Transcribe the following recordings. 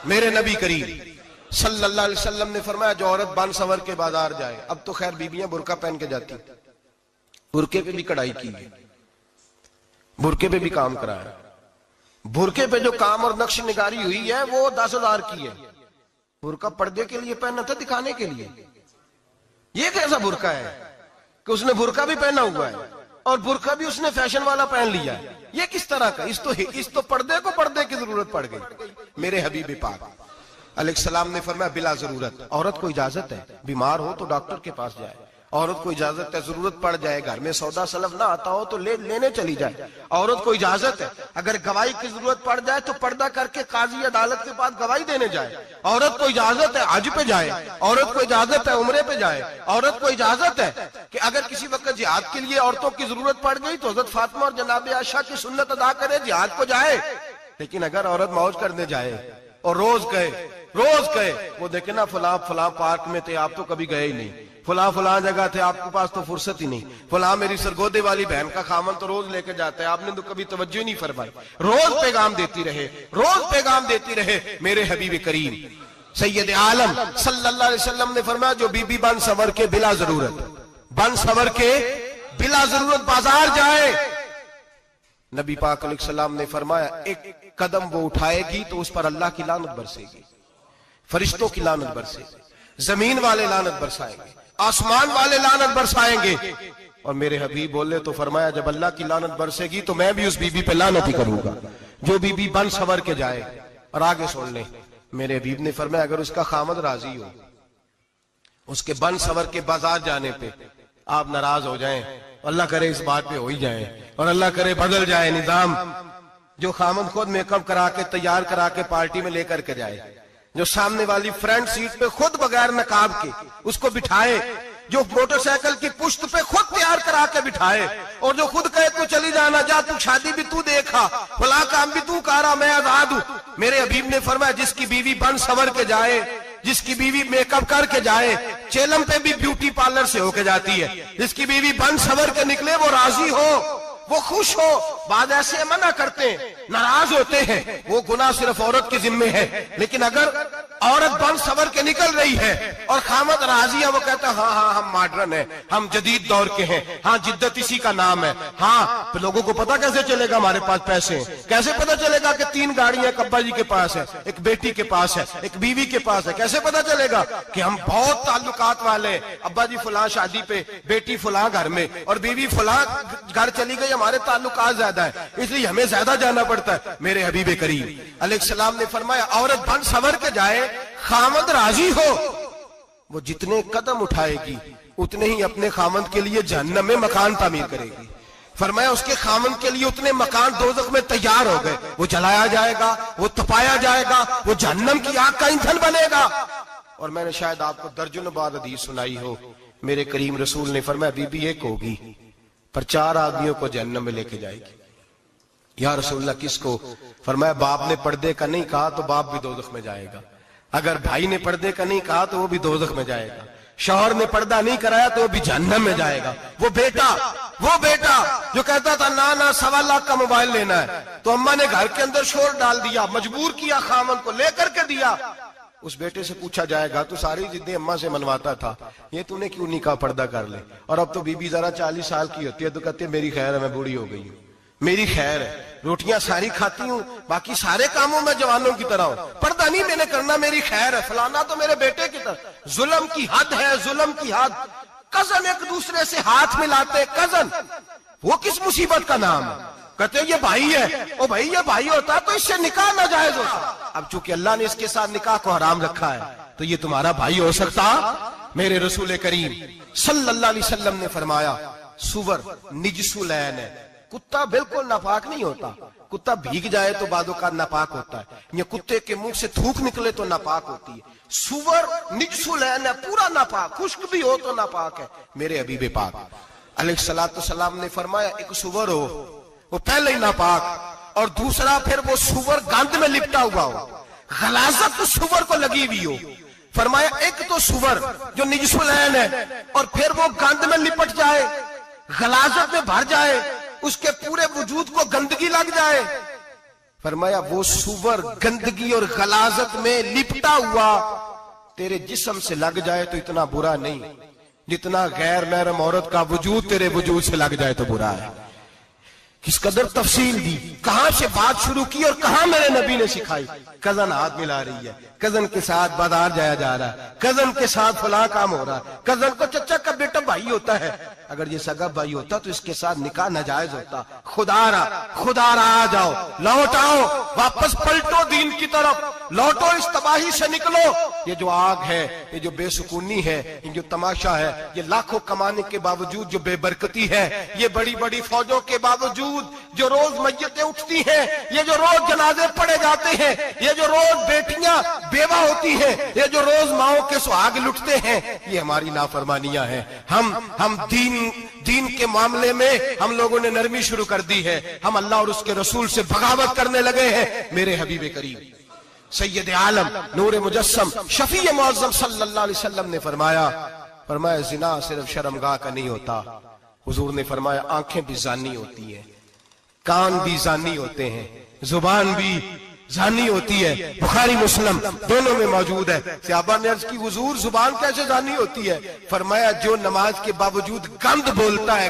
میرے نبی کریم صلی اللہ علیہ وسلم نے فرمایا جو عورت بن سور کے بازار جائے، اب تو خیر بیویاں برقع پہن کے جاتی، برقعے پہ بھی کڑھائی کی ہے، برقعے پہ بھی کام کرایا، برقعے پہ جو کام اور نقش نگاری ہوئی ہے وہ 10,000 کی ہے۔ برقع پردے کے لیے پہننا تھا، دکھانے کے لیے۔ یہ کیسا برقع ہے کہ اس نے برقع بھی پہنا ہوا ہے اور برقع بھی اس نے فیشن والا پہن لیا ہے؟ یہ کس طرح کا؟ اس تو پردے کو پردے کی ضرورت پڑ گئی۔ میرے حبیب پاک علیہ السلام نے فرمایا بلا ضرورت، عورت کو اجازت ہے بیمار ہو تو ڈاکٹر کے پاس جائے، عورت کو اجازت ہے ضرورت پڑ جائے گھر میں سودا سلف نہ آتا ہو تو لینے چلی جائے، عورت کو اجازت ہے اگر گواہی کی ضرورت پڑ جائے تو پردہ کر کے قاضی عدالت کے پاس گواہی دینے جائے، عورت کو اجازت ہے حج پہ جائے، عورت کو اجازت ہے عمرے پہ جائے، عورت کو اجازت ہے کہ اگر کسی وقت جہاد کے لیے عورتوں کی ضرورت پڑ گئی تو حضرت فاطمہ اور جناب عائشہ کی سنت ادا کرے، جہاد کو جائے۔ لیکن اگر عورت موج کرنے جائے اور روز کہے وہ دیکھیں نا فلاں پارک میں تھے آپ تو کبھی گئے ہی نہیں، فلاں جگہ تھے آپ کے پاس تو فرصت ہی نہیں، فلاں میری سرگودے والی بہن کا خامن تو روز لے کے جاتا ہے آپ نے تو کبھی توجہ ہی نہیں فرمائی۔ روز پیغام دیتی رہے میرے حبیب کریم سید عالم صلی اللہ علیہ وسلم نے فرمایا جو بی بی بن سور کے بلا ضرورت بازار جائے، نبی پاک علیہ السلام نے فرمایا ایک قدم وہ اٹھائے گی تو اس پر اللہ کی لعنت برسے گی، فرشتوں کی لعنت برسے گی، زمین والے لعنت برسائیں گے، آسمان والے لعنت برسائیں گے۔ اور میرے حبیب بولے تو فرمایا جب اللہ کی لعنت برسے گی تو میں بھی اس بی بی پہ لعنت ہی کروں گا جو بی بی بن سور کے جائے۔ اور آگے سن لیں میرے حبیب نے فرمایا اگر اس کا خامد راضی ہو اس کے بن سور کے بازار جانے پہ، آپ ناراض ہو جائیں، اللہ کرے اس بات پہ ہو ہی جائیں اور اللہ کرے بدل جائے نظام، جو خامد خود میک اپ کرا کے تیار کرا کے پارٹی میں لے کر کے جائے، جو سامنے والی فرنٹ سیٹ پہ خود بغیر نقاب کے اس کو بٹھائے، جو موٹر سائیکل کی پشت پہ خود تیار کرا کے بٹھائے اور جو خود کہے تو چلی جانا جا، تو شادی بھی تو دیکھا، فلاں کام بھی تو کرا، میں آزاد ہوں۔ میرے حبیب نے فرمایا جس کی بیوی بن سور کے جائے، جس کی بیوی میک اپ کر کے جائے، چیلم پہ بھی بیوٹی پارلر سے ہو کے جاتی ہے، جس کی بیوی بن سور کے نکلے وہ راضی ہو، وہ خوش ہو۔ بعض ایسے منع کرتے ہیں، ناراض ہوتے ہیں، وہ گناہ صرف عورت کے ذمے ہے، لیکن اگر عورت بن سور کے نکل رہی ہے اور خامد راضی ہے، وہ کہتا ہے ہاں ہم ماڈرن ہیں، ہم جدید دور کے ہیں، ہاں جدت اسی کا نام ہے، ہاں تو لوگوں کو پتا کیسے چلے گا ہمارے پاس پیسے ہیں، کیسے پتا چلے گا کہ 3 گاڑیاں ابا جی کے پاس ہے، ایک بیٹی کے پاس ہے، ایک بیوی کے پاس ہے، کیسے پتا چلے گا کہ ہم بہت تعلقات والے ہیں، ابا جی فلاں شادی پہ، بیٹی فلاں گھر میں اور بیوی فلاں گھر چلی گئی، ہمارے تعلقات زیادہ ہے اس لیے ہمیں زیادہ جانا پڑتا ہے۔ میرے حبیب کریم علیہ السلام نے فرمایا عورت بن سور کے جائے، خامد راضی ہو، وہ جتنے قدم اٹھائے گی اتنے ہی اپنے خامد کے لیے جہنم میں مکان تعمیر کرے گی۔ فرمایا اس کے خامد کے لیے اتنے مکان دوزخ میں تیار ہو گئے، وہ جلایا جائے گا، وہ تپایا جائے گا، وہ جہنم کی آگ کا ایندھن بنے گا۔ اور میں نے شاید آپ کو درجنوں بار حدیث سنائی ہو، میرے کریم رسول نے فرمایا بی بی ایک ہوگی پر 4 آدمیوں کو جہنم میں لے کے جائے گی۔ یا رسول اللہ کس کو؟ فرمایا باپ نے پردے کا نہیں کہا تو باپ بھی دوزخ میں جائے گا، اگر بھائی نے پردے کا نہیں کہا تو وہ بھی دوزخ میں جائے گا، شوہر نے پردہ نہیں کرایا تو وہ بھی جہنم میں جائے گا۔ وہ بیٹا جو کہتا تھا نا 1.25 لاکھ کا موبائل لینا ہے تو اماں نے گھر کے اندر شور ڈال دیا، مجبور کیا خامن کو لے کر کے دیا، اس بیٹے سے پوچھا جائے گا تو ساری ضدیں اماں سے منواتا تھا، یہ تو نے کیوں نہیں کہا پردہ کر لے؟ اور اب تو بی بی ذرا 40 سال کی ہوتی ہے تو کہتے ہیں میری خیر ہے میں بوڑھی ہو گئی ہوں، میری خیر ہے روٹیاں ساری کھاتی ہوں باقی سارے کاموں میں جوانوں کی طرح ہوں، پردہ نہیں میں نے کرنا میری خیر ہے، فلانا تو میرے بیٹے کی طرح۔ ظلم کی حد ہے، ظلم کی حد۔ کزن ایک دوسرے سے ہاتھ ملاتے، کزن وہ کس مصیبت کا نام ہے؟ کہتے ہیں یہ بھائی ہے، او بھائی یہ بھائی ہوتا تو اس سے نکاح ناجائز ہوتا، اب چونکہ اللہ نے اس کے ساتھ نکاح کو حرام رکھا ہے تو یہ تمہارا بھائی ہو سکتا؟ میرے رسول کریم صلی اللہ علیہ وسلم نے فرمایا سور نجس العین ہے، کتا بالکل ناپاک نہیں ہوتا، کتا بھیگ جائے تو بعد اوقات ناپاک ہوتا ہے، یا کتے کے منہ سے تھوک نکلے تو ناپاک ہوتی ہے، سور نجس العین ہے، پورا ناپاک، خشک بھی ہو تو ناپاک ہے۔ میرے حبیب پاک علیہ السلام نے فرمایا ایک سور ہو وہ پہلے ہی ناپاک، اور دوسرا پھر وہ سور گند میں لپٹا ہوا ہو، غلاظت سور کو لگی ہوئی ہو۔ فرمایا ایک تو سور جو نجس العین ہے اور پھر وہ گند میں لپٹ جائے، غلاظت میں بھر جائے، اس کے پورے وجود کو گندگی لگ جائے۔ فرمایا وہ سور گندگی اور غلاظت میں لپٹا ہوا تیرے جسم سے لگ جائے تو اتنا برا نہیں جتنا غیر محرم عورت کا وجود تیرے وجود سے لگ جائے تو برا ہے. کس قدر تفصیل دی, کہاں سے بات شروع کی اور کہاں میرے نبی نے سکھائی. کزن ہاتھ ملا رہی ہے, کزن کے ساتھ بازار جایا جا رہا ہے, کزن کے ساتھ فلاں کام ہو رہا ہے, کزن کو چچا کا بیٹا بھائی ہوتا ہے, اگر یہ سگا بھائی ہوتا تو اس کے ساتھ نکاح ناجائز ہوتا. خدا را آ جاؤ, لوٹ آؤ, واپس پلٹو دین کی طرف, لوٹو اس تباہی سے نکلو. یہ جو آگ ہے, یہ جو بے سکونی ہے, یہ جو تماشا ہے, یہ لاکھوں کمانے کے باوجود جو بے برکتی ہے, یہ بڑی بڑی فوجوں کے باوجود جو روز میتیں اٹھتی ہیں, یہ جو روز جنازے پڑے جاتے ہیں, یہ جو روز بیٹیاں بیوہ ہوتی ہیں, یہ جو روز ماؤں کے سہاگ لٹتے ہیں, یہ ہماری نافرمانیاں ہیں. ہم دین کے معاملے میں ہم لوگوں نے نرمی شروع کر دی ہے, ہم اللہ اور اس کے رسول سے بغاوت کرنے لگے ہیں. میرے حبیب کریم سید عالم نور مجسم شفیع معظم صلی اللہ علیہ وسلم نے فرمایا زنا صرف شرمگاہ کا نہیں ہوتا. حضور نے فرمایا آنکھیں بھی زانی ہوتی ہیں, کان بھی زانی ہوتے ہیں, زبان بھی زانی ہوتی ہے. بخاری مسلم دونوں میں موجود ہے. صحابہ نے عرض کی حضور زبان کیسے زانی ہوتی ہے؟ فرمایا جو نماز کے باوجود گند بولتا ہے,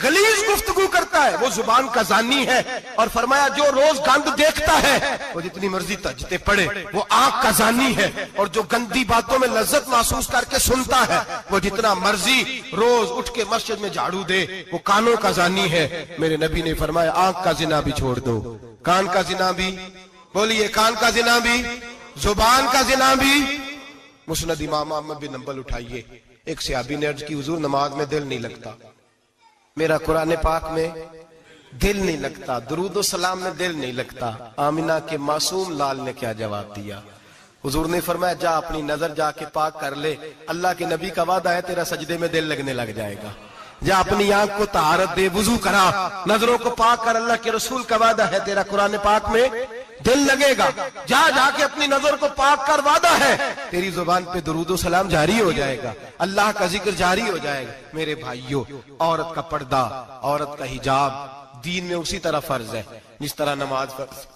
غلیظ گفتگو کرتا ہے, وہ زبان کا زانی ہے. اور فرمایا جو روز گند دیکھتا ہے, وہ جتنی مرضی تہجدیں پڑھے, وہ آنکھ کا زانی ہے. اور جو گندی باتوں میں لذت محسوس کر کے سنتا ہے, وہ جتنا مرضی روز اٹھ کے مسجد میں جھاڑو دے, وہ کانوں کا زانی ہے. میرے نبی نے فرمایا آنکھ کا زنا بھی چھوڑ دو, کان کا زنا بھی, بولیے کان کا زنا بھی, زبان کا زنا بھی. مسند امام احمد بن حنبل اٹھائیے. ایک صحابی نے عرض کی حضور نماز میں دل نہیں لگتا, میرا قرآن پاک میں دل نہیں لگتا, درود و سلام میں دل نہیں لگتا. آمینہ کے معصوم لال نے کیا جواب دیا؟ حضور نے فرمایا جا اپنی نظر جا کے پاک کر لے, اللہ کے نبی کا وعدہ ہے تیرا سجدے میں دل لگنے لگ جائے گا. جا اپنی آنکھ کو طہارت دے, وضو کرا, نظروں کو پاک کر, اللہ کے رسول کا وعدہ ہے تیرا قرآن پاک میں دل لگے گا. جا کے اپنی نظر کو پاک کر, وعدہ ہے تیری زبان پہ درود و سلام جاری ہو جائے گا, اللہ کا ذکر جاری ہو جائے گا. میرے بھائیوں, عورت کا پردہ, عورت کا حجاب دین میں اسی طرح فرض ہے جس طرح نماز فرض,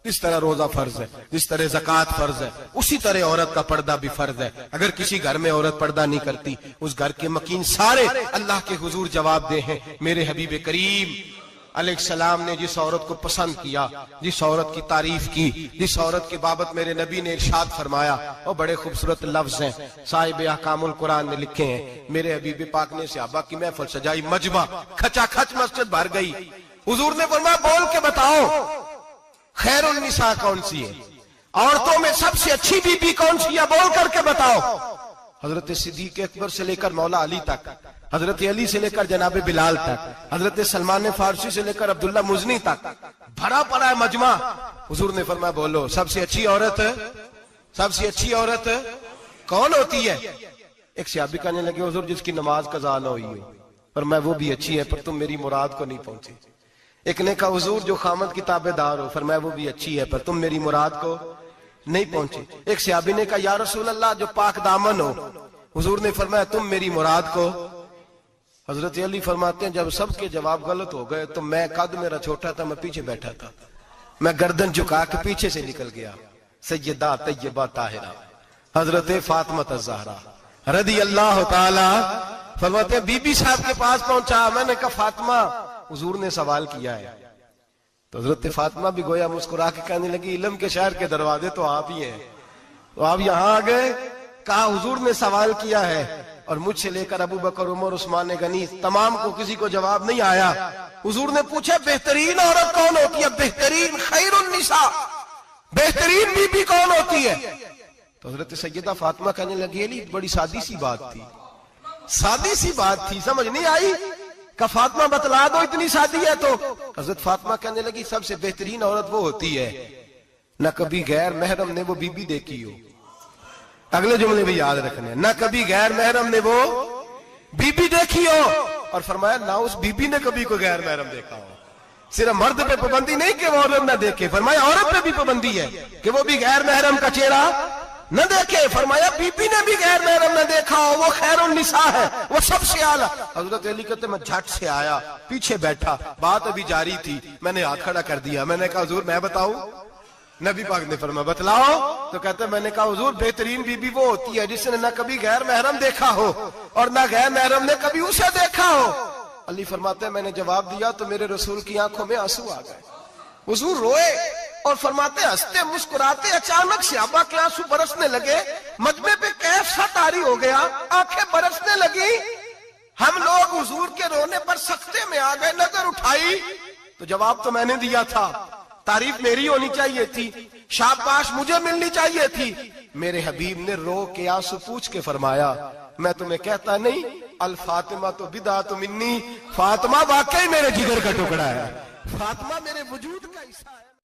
جس طرح روزہ فرض ہے, جس طرح زکوٰۃ فرض ہے, اسی طرح عورت کا پردہ بھی فرض ہے. اگر کسی گھر میں عورت پردہ نہیں کرتی, اس گھر کے مکین سارے اللہ کے حضور جواب دے ہیں. میرے حبیب کریم علیہ السلام نے جس عورت کو پسند کیا, جس عورت کی تعریف کی, جس عورت کی بابت میرے نبی نے ارشاد فرمایا, وہ بڑے خوبصورت لفظ ہیں, صاحب احکام القرآن نے لکھے ہیں. میرے حبیب پاک نے صحابہ کی محفل سجائی, مجمع کھچا کھچ مسجد بھر گئی. حضور نے فرمایا بول کے بتاؤ خیر النساء کون سی ہے, عورتوں میں سب سے اچھی بی بی کون سی ہے, بول کر کے بتاؤ. حضرت صدیق اکبر سے لے کر مولا علی تک, حضرت علی سے لے کر جناب بلال تک, حضرت سلمان فارسی سے لے کر عبداللہ مزنی تک بھرا پڑا ہے مجمع. حضور نے فرمایا بولو سب سے اچھی عورت کون ہوتی ہے؟ ایک صحابی کہنے لگے حضور جس کی نماز قضا نہ ہوئی ہو. فرمایا وہ بھی اچھی ہے پر تم میری مراد کو نہیں پہنچی. ایک نے کہا حضور جو خامد کی تابعدار ہو. فرمایا وہ بھی اچھی ہے پر تم میری مراد کو نہیں پہنچے. ایک صحابی نے کہا یا رسول اللہ جو پاک دامن ہو. حضور نے فرمایا تم میری مراد کو. حضرت علی فرماتے ہیں جب سب کے جواب غلط ہو گئے تو میں, قد میرا چھوٹا تھا, میں پیچھے بیٹھا تھا, میں گردن جھکا کے پیچھے سے نکل گیا. سیدہ طیبہ طاہرہ حضرت فاطمہ الزہرا رضی اللہ تعالی فرماتے ہیں بی بی صاحب کے پاس پہنچا. میں نے کہا فاطمہ حضور نے سوال کیا ہے. تو حضرت فاطمہ بھی گویا مسکرا کے کہنے لگی علم کے شہر کے دروازے تو آپ ہی ہیں, تو آپ یہاں آ گئے. کہا حضور نے سوال کیا ہے اور مجھ سے لے کر ابو بکر عمر عثمان غنی تمام کو کسی کو جواب نہیں آیا. حضور نے پوچھا بہترین عورت کون ہوتی ہے, بہترین خیر النساء, بہترین بی بی کون ہوتی ہے؟ تو حضرت سیدہ فاطمہ کہنے لگی علی بڑی سادی سی بات تھی, سمجھ نہیں آئی. کہ فاطمہ بتلا دو اتنی سادی ہے. تو حضرت فاطمہ کہنے لگی سب سے بہترین عورت وہ ہوتی ہے نہ کبھی غیر محرم نے وہ بی بی دیکھی ہو. اگلے جملے بھی یاد رکھنے, نہ کبھی غیر محرم نے وہ بی بی دیکھی ہو. اور فرمایا نہ اس بی بی نے کبھی کوئی غیر محرم دیکھا ہو. صرف مرد پہ پابندی نہیں کہ وہ عورت نہ دیکھے, فرمایا عورت پہ بھی پابندی ہے کہ وہ بھی غیر محرم کا چہرہ نہ دیکھے. فرمایا بی بی نے بھی غیر محرم نہ دیکھا ہو, وہ خیر النساء ہے, وہ سب سے اعلیٰ. حضرت علی کہتے میں جھٹ سے آیا, پیچھے بیٹھا, بات ابھی جاری تھی, میں نے ہاتھ کھڑا کر دیا, میں نے کہا حضور میں بتاؤں؟ نبی پاک نے فرمایا بتلاؤ. تو کہتے میں نے کہا حضور بہترین بی بی وہ ہوتی ہے جس نے نہ کبھی غیر محرم دیکھا ہو اور نہ غیر محرم نے کبھی اسے دیکھا ہو. علی فرماتے ہیں میں نے جواب دیا تو میرے رسول کی آنکھوں میں آنسو آ گئے. حضور روئے اور فرماتے ہنستے مسکراتے اچانک صحابہ کے آنسو برسنے لگے. مجمع پہ کیف سا طاری ہو گیا, آنکھیں برسنے لگی. ہم لوگ حضور کے رونے پر سکتے میں آ گئے. نظر اٹھائی تو جواب تو میں نے دیا تھا, تعریف میری ہونی چاہیے تھی, شاباش مجھے ملنی چاہیے تھی. میرے حبیب نے رو کے آنسو پوچھ کے فرمایا میں تمہیں کہتا نہیں الفاطمہ تو بدعۃ منی, فاطمہ واقعی میرے جگر کا ٹکڑا ہے, فاطمہ میرے وجود کا حصہ ہے.